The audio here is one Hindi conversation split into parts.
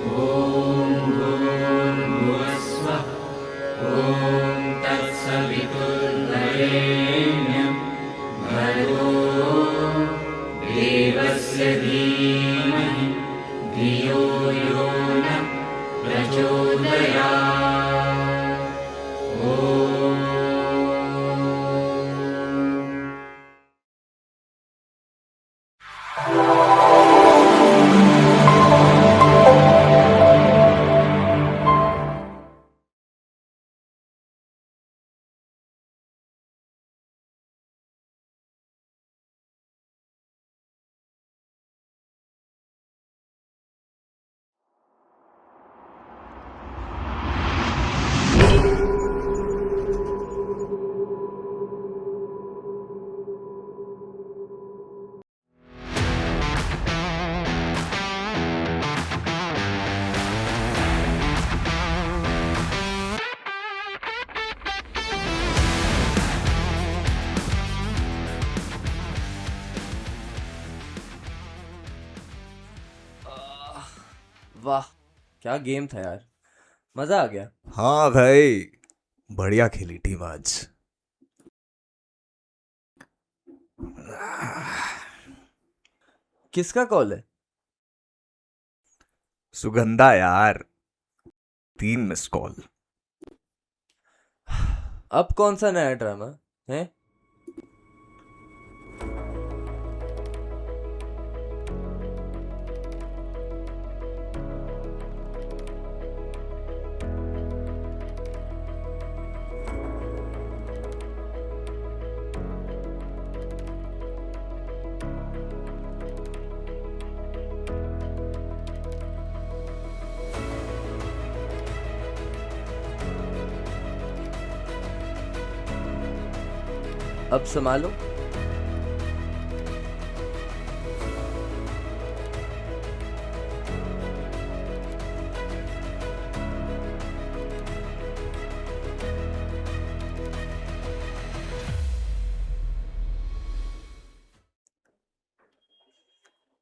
ॐ भूर्भुवस्वः ॐ तत्सवितुर्वरेण्यं भर्गो देवस्य धीमहि धियो यो नः प्रचोदयात्। ॐ वाह, क्या गेम था यार, मजा आ गया। हाँ भाई, बढ़िया खेली टीम आज। किसका कॉल है? सुगंधा यार, 3 मिस कॉल। अब कौन सा नया ड्रामा है? अब संभालो।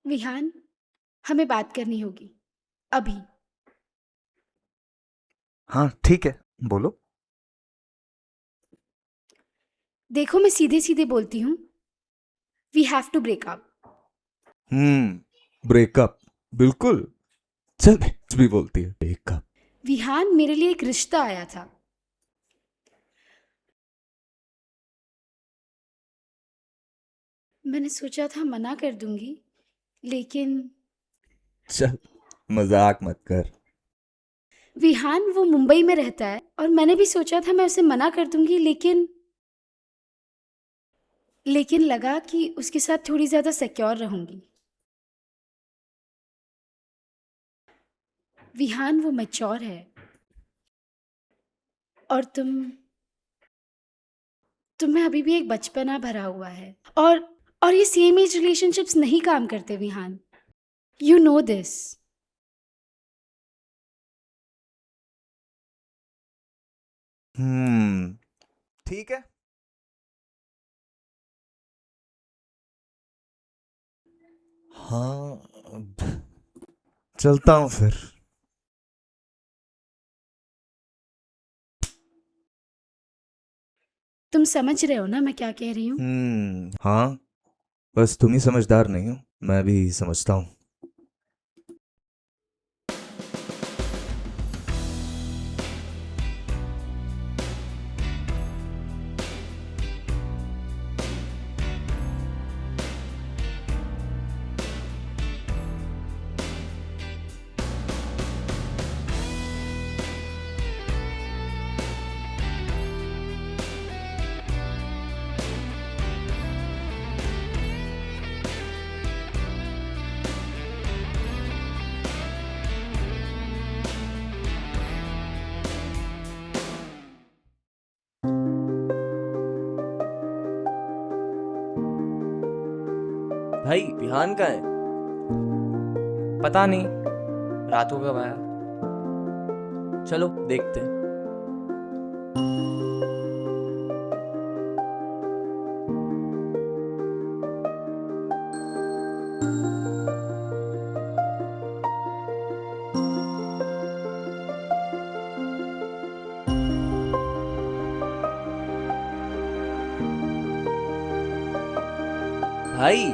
विहान, हमें बात करनी होगी अभी। हाँ ठीक है, बोलो। देखो, मैं सीधे सीधे बोलती हूँ, we have to break up. Breakup, बिल्कुल। चल कुछ भी बोलती है, ब्रेकअप। विहान, मेरे लिए एक रिश्ता आया था। मैंने सोचा था मना कर दूंगी, लेकिन चल मजाक मत कर। विहान वो मुंबई में रहता है और मैंने भी सोचा था मैं उसे मना कर दूंगी, लेकिन लगा कि उसके साथ थोड़ी ज्यादा सिक्योर रहूंगी। विहान, वो मैच्योर है और तुम्हें अभी भी एक बचपना भरा हुआ है। और ये सेम एज रिलेशनशिप्स नहीं काम करते विहान, यू नो दिस। ठीक है। हाँ, अब चलता हूँ फिर। तुम समझ रहे हो ना मैं क्या कह रही हूँ? हाँ, बस तुम ही समझदार नहीं हो, मैं भी समझता हूँ। भाई विहान कहाँ है? पता नहीं, रात को कब आया। चलो देखते हैं। भाई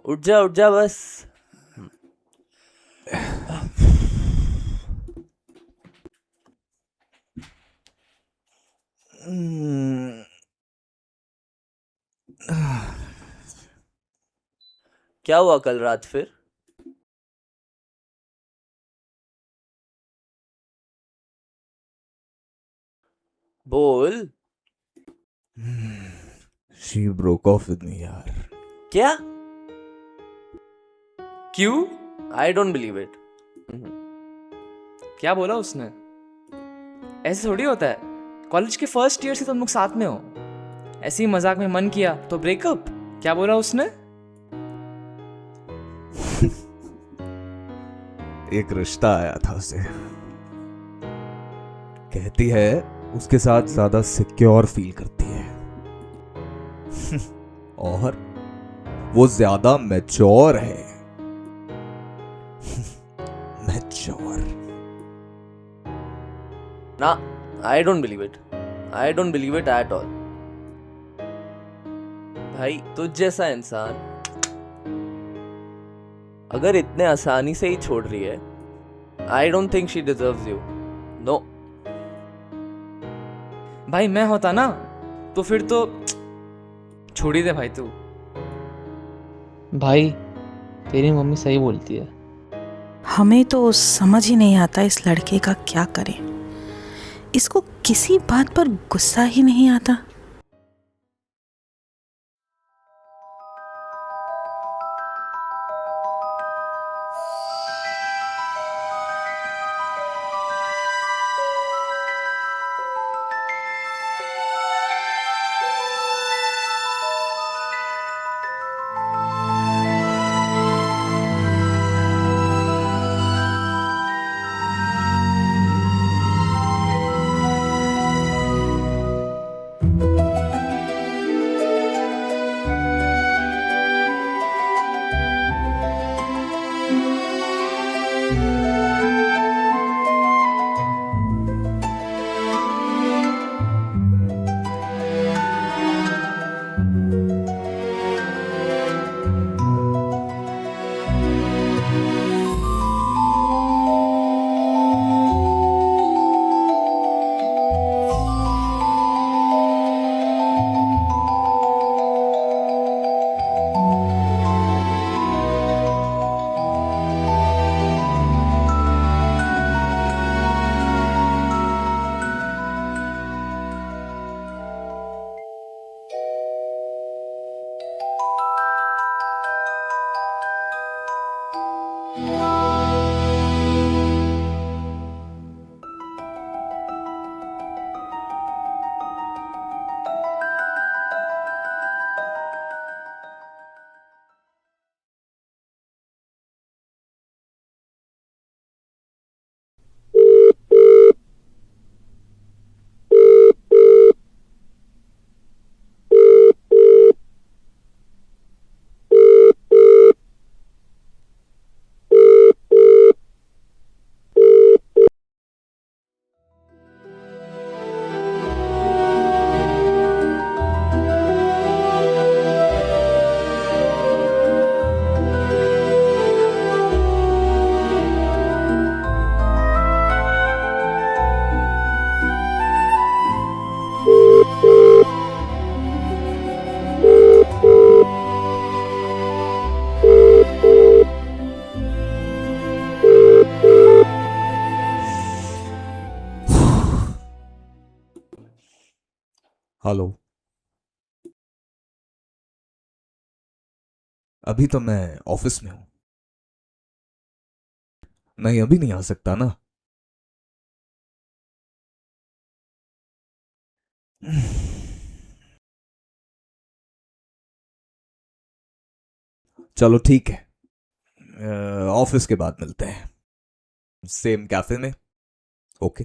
उठ जा बस। क्या हुआ कल रात फिर? बोल। She broke of with me यार। क्या? क्यों? I don't believe it. क्या बोला उसने? ऐसे थोड़ी होता है। कॉलेज के फर्स्ट ईयर से तुम लोग साथ में हो, ऐसे ही मजाक में मन किया तो ब्रेकअप। क्या बोला उसने? एक रिश्ता आया था उसे, कहती है उसके साथ ज्यादा सिक्योर फील करती है और वो ज्यादा मैच्योर है। मैच्योर ना, I don't believe it. I don't believe it at all. भाई तुझ जैसा इंसान अगर इतने आसानी से ही छोड़ रही है, I don't think she deserves you. No. भाई मैं होता ना तो फिर तो छोड़ ही दे भाई तू। भाई तेरी मम्मी सही बोलती है। हमें तो समझ ही नहीं आता इस लड़के का क्या करें। इसको किसी बात पर गुस्सा ही नहीं आता। हेलो। अभी तो मैं ऑफिस में हूं। नहीं अभी नहीं आ सकता ना। चलो ठीक है, ऑफिस के बाद मिलते हैं, सेम कैफे में। ओके।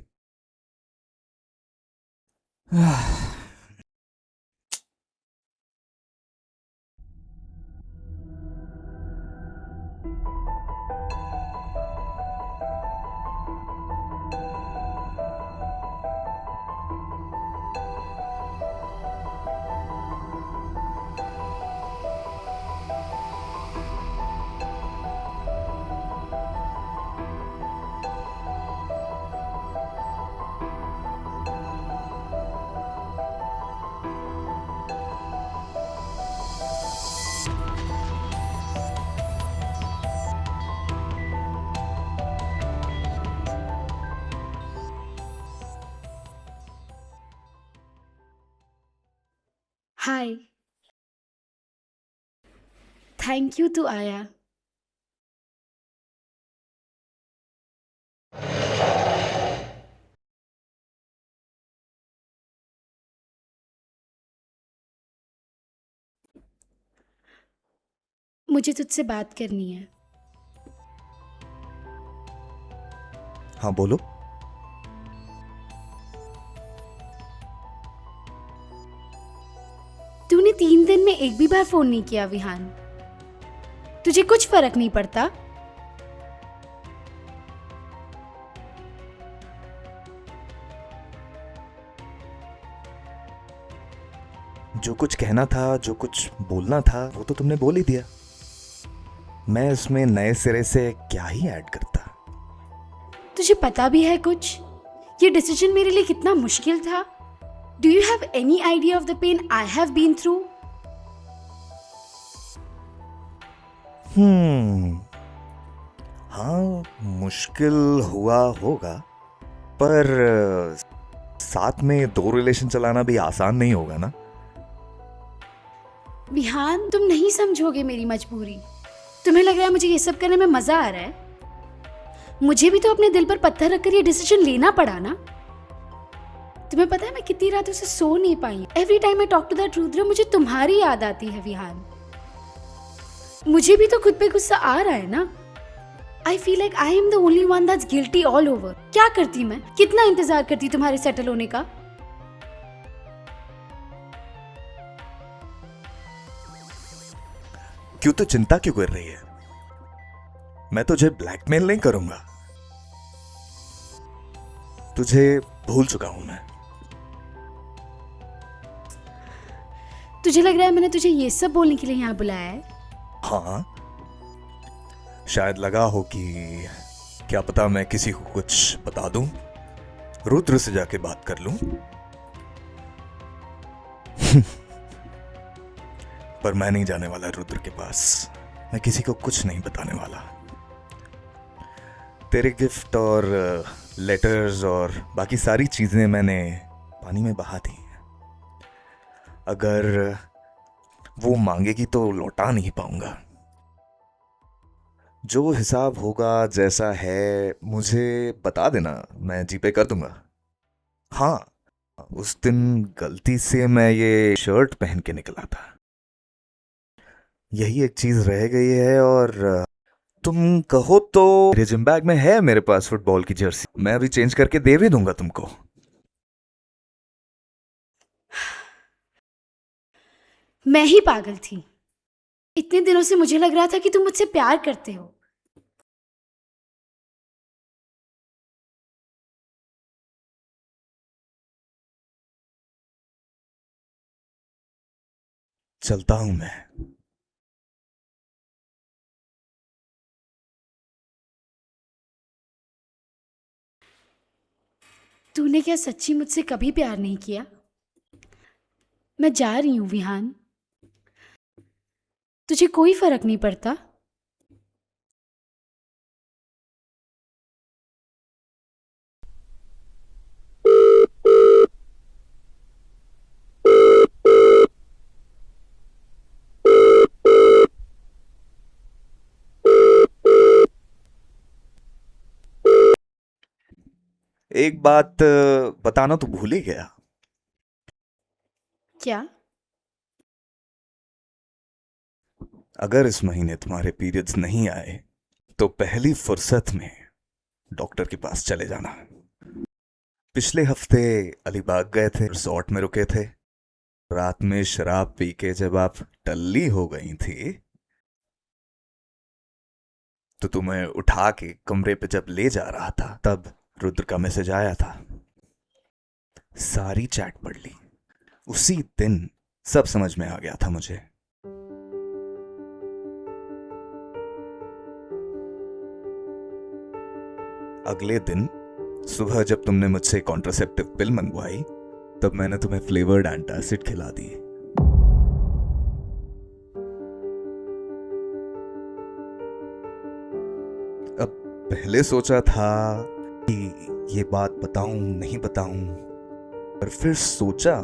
हाय। थैंक यू टू आया। मुझे तुझसे बात करनी है। हाँ बोलो। तूने 3 दिन में एक भी बार फोन नहीं किया विहान। तुझे कुछ फर्क नहीं पड़ता? जो कुछ कहना था, जो कुछ बोलना था, वो तो तुमने बोल ही दिया। मैं इसमें नए सिरे से क्या ही ऐड करता। तुझे पता भी है कुछ? ये डिसीजन मेरे लिए कितना मुश्किल था। Do you have any idea of the pain I have been through? हाँ, मुश्किल हुआ होगा, पर साथ में 2 रिलेशन चलाना भी आसान नहीं होगा ना। विहान, तुम नहीं समझोगे मेरी मजबूरी। तुम्हें लग रहा है मुझे ये सब करने में मजा आ रहा है? मुझे भी तो अपने दिल पर पत्थर रखकर ये डिसीजन लेना पड़ा ना। तुम्हें पता है मैं कितनी रातों से सो नहीं पाई। Every time I talk to that Rudra, मुझे तुम्हारी याद आती है विहान। मुझे भी तो खुद पे गुस्सा आ रहा है ना। I feel like I am the only one that's guilty all over. क्या करती मैं? कितना इंतजार करती तुम्हारे सेटल होने का? क्यों तो चिंता क्यों कर रही है? मैं तुझे ब्लैकमेल नहीं करूंगा। तुझे भूल चुका हूं मैं। तुझे लग रहा है मैंने तुझे ये सब बोलने के लिए यहाँ बुलाया है? हाँ, शायद लगा हो कि क्या पता मैं किसी को कुछ बता दूं, रुद्र से जाके बात कर लूं। पर मैं नहीं जाने वाला रुद्र के पास। मैं किसी को कुछ नहीं बताने वाला। तेरे गिफ्ट और लेटर्स और बाकी सारी चीजें मैंने पानी में बहा दी। अगर वो मांगेगी तो लौटा नहीं पाऊंगा। जो हिसाब होगा, जैसा है, मुझे बता देना, मैं जीपे कर दूंगा। हाँ, उस दिन गलती से मैं ये शर्ट पहन के निकला था। यही एक चीज रह गई है, और तुम कहो तो मेरे जिम बैग में है मेरे पास फुटबॉल की जर्सी। मैं अभी चेंज करके दे भी दूंगा तुमको। मैं ही पागल थी। इतने दिनों से मुझे लग रहा था कि तुम मुझसे प्यार करते हो। चलता हूं मैं। तूने क्या सच्ची मुझसे कभी प्यार नहीं किया? मैं जा रही हूं विहान। तुझे कोई फर्क नहीं पड़ता? एक बात बताना तो भूल ही गया। क्या? अगर इस महीने तुम्हारे पीरियड्स नहीं आए तो पहली फुर्सत में डॉक्टर के पास चले जाना। पिछले हफ्ते अलीबाग गए थे, रिजॉर्ट में रुके थे। रात में शराब पी के जब आप टल्ली हो गई थी तो तुम्हें उठा के कमरे पे जब ले जा रहा था तब रुद्र का मैसेज आया था। सारी चैट पढ़ ली। उसी दिन सब समझ में आ गया था मुझे। अगले दिन सुबह जब तुमने मुझसे कॉन्ट्रासेप्टिव पिल मंगवाई तब मैंने तुम्हें फ्लेवर्ड एंटासिड खिला दी। अब पहले सोचा था कि ये बात बताऊं नहीं बताऊं, पर फिर सोचा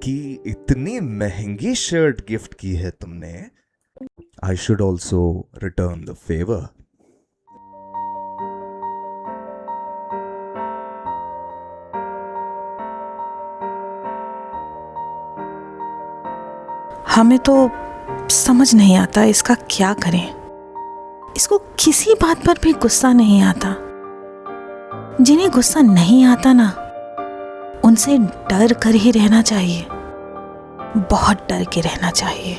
कि इतनी महंगी शर्ट गिफ्ट की है तुमने, I should also written the favour. हमें तो समझ नहीं आता इसका क्या करें। इसको किसी बात पर भी गुस्सा नहीं आता। जिन्हें गुस्सा नहीं आता ना, उनसे डर कर ही रहना चाहिए, बहुत डर के रहना चाहिए।